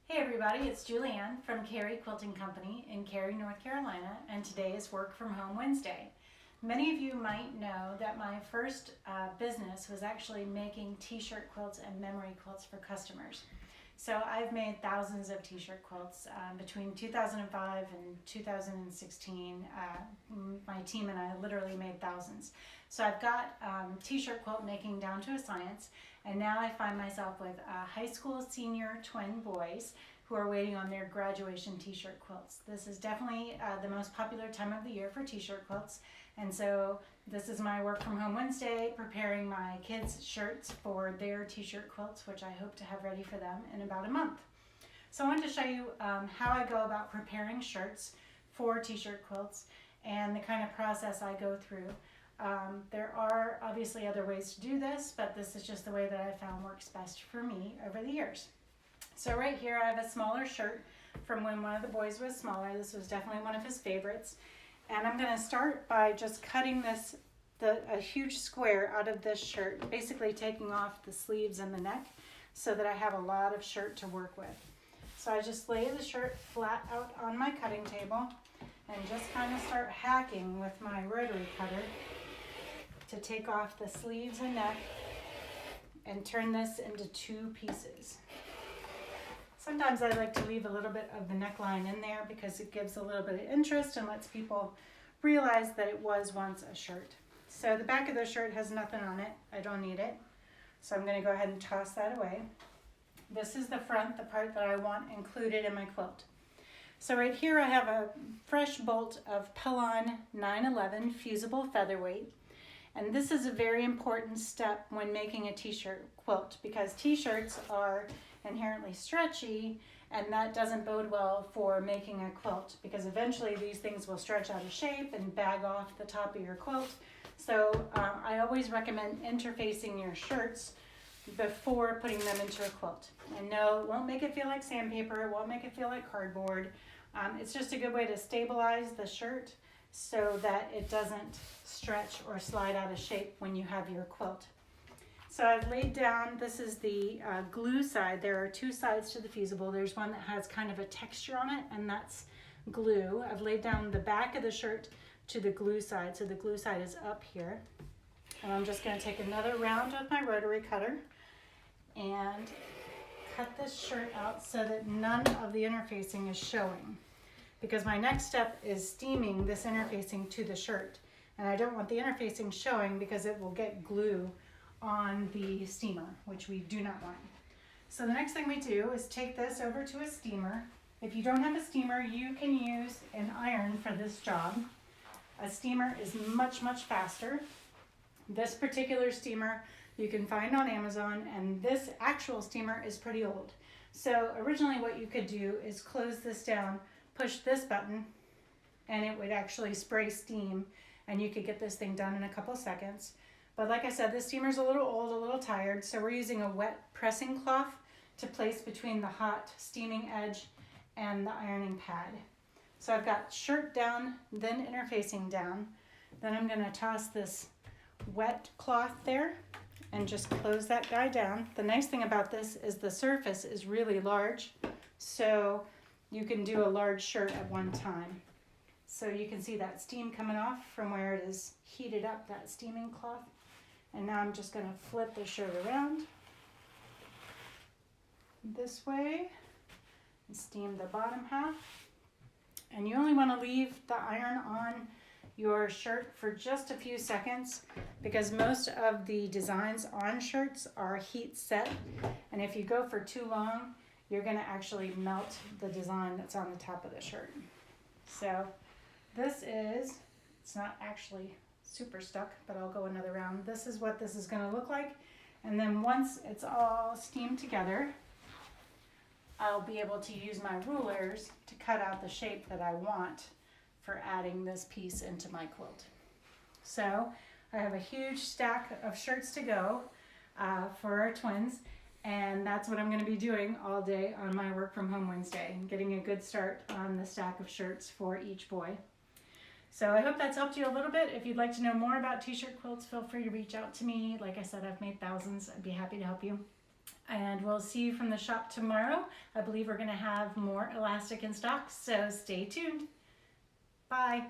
Hey everybody, it's Julianne from Cary Quilting Company in Cary, North Carolina, and today is Work From Home Wednesday. Many of you might know that my first business was actually making t-shirt quilts and memory quilts for customers. So I've made thousands of t-shirt quilts between 2005 and 2016. My team and I literally made thousands. So I've got t-shirt quilt making down to a science, and now I find myself with high school senior twin boys who are waiting on their graduation t-shirt quilts. This is definitely the most popular time of the year for t-shirt quilts, and so this is my Work From Home Wednesday, preparing my kids' shirts for their t-shirt quilts, which I hope to have ready for them in about a month. So I wanted to show you how I go about preparing shirts for t-shirt quilts and the kind of process I go through. There are obviously other ways to do this, but this is just the way that I found works best for me over the years. So right here I have a smaller shirt from when one of the boys was smaller. This was definitely one of his favorites. And I'm going to start by just cutting a huge square out of this shirt, basically taking off the sleeves and the neck so that I have a lot of shirt to work with. So I just lay the shirt flat out on my cutting table and just kind of start hacking with my rotary cutter to take off the sleeves and neck and turn this into two pieces. Sometimes I like to leave a little bit of the neckline in there because it gives a little bit of interest and lets people realize that it was once a shirt. So the back of the shirt has nothing on it. I don't need it. So I'm going to go ahead and toss that away. This is the front, the part that I want included in my quilt. So right here I have a fresh bolt of Pellon 911 fusible featherweight. And this is a very important step when making a t-shirt quilt because t-shirts are inherently stretchy, and that doesn't bode well for making a quilt because eventually these things will stretch out of shape and bag off the top of your quilt. So I always recommend interfacing your shirts before putting them into a quilt. And no, it won't make it feel like sandpaper, it won't make it feel like cardboard. It's just a good way to stabilize the shirt so that it doesn't stretch or slide out of shape when you have your quilt. So I've laid down, this is the glue side. There are two sides to the fusible. There's one that has kind of a texture on it, and that's glue. I've laid down the back of the shirt to the glue side, so the glue side is up here. And I'm just going to take another round with my rotary cutter and cut this shirt out so that none of the interfacing is showing. Because my next step is steaming this interfacing to the shirt. And I don't want the interfacing showing because it will get glue on the steamer, which we do not want. So the next thing we do is take this over to a steamer. If you don't have a steamer, you can use an iron for this job. A steamer is much, much faster. This particular steamer you can find on Amazon, and this actual steamer is pretty old. So originally what you could do is close this down, push this button, and it would actually spray steam, and you could get this thing done in a couple seconds. But like I said, this steamer's a little old, a little tired, so we're using a wet pressing cloth to place between the hot steaming edge and the ironing pad. So I've got shirt down, then interfacing down. Then I'm going to toss this wet cloth there and just close that guy down. The nice thing about this is the surface is really large, so you can do a large shirt at one time. So you can see that steam coming off from where it is heated up, that steaming cloth. And now I'm just going to flip the shirt around this way and steam the bottom half. And you only want to leave the iron on your shirt for just a few seconds because most of the designs on shirts are heat set. And if you go for too long, you're going to actually melt the design that's on the top of the shirt. So this is, it's not actually super stuck, but I'll go another round. This is what this is going to look like. And then once it's all steamed together, I'll be able to use my rulers to cut out the shape that I want for adding this piece into my quilt. So I have a huge stack of shirts to go for our twins, and that's what I'm going to be doing all day on my Work From Home Wednesday, getting a good start on the stack of shirts for each boy. So I hope that's helped you a little bit. If you'd like to know more about t-shirt quilts, feel free to reach out to me. Like I said, I've made thousands. I'd be happy to help you. and we'll see you from the shop tomorrow. I believe we're going to have more elastic in stock, so stay tuned. Bye.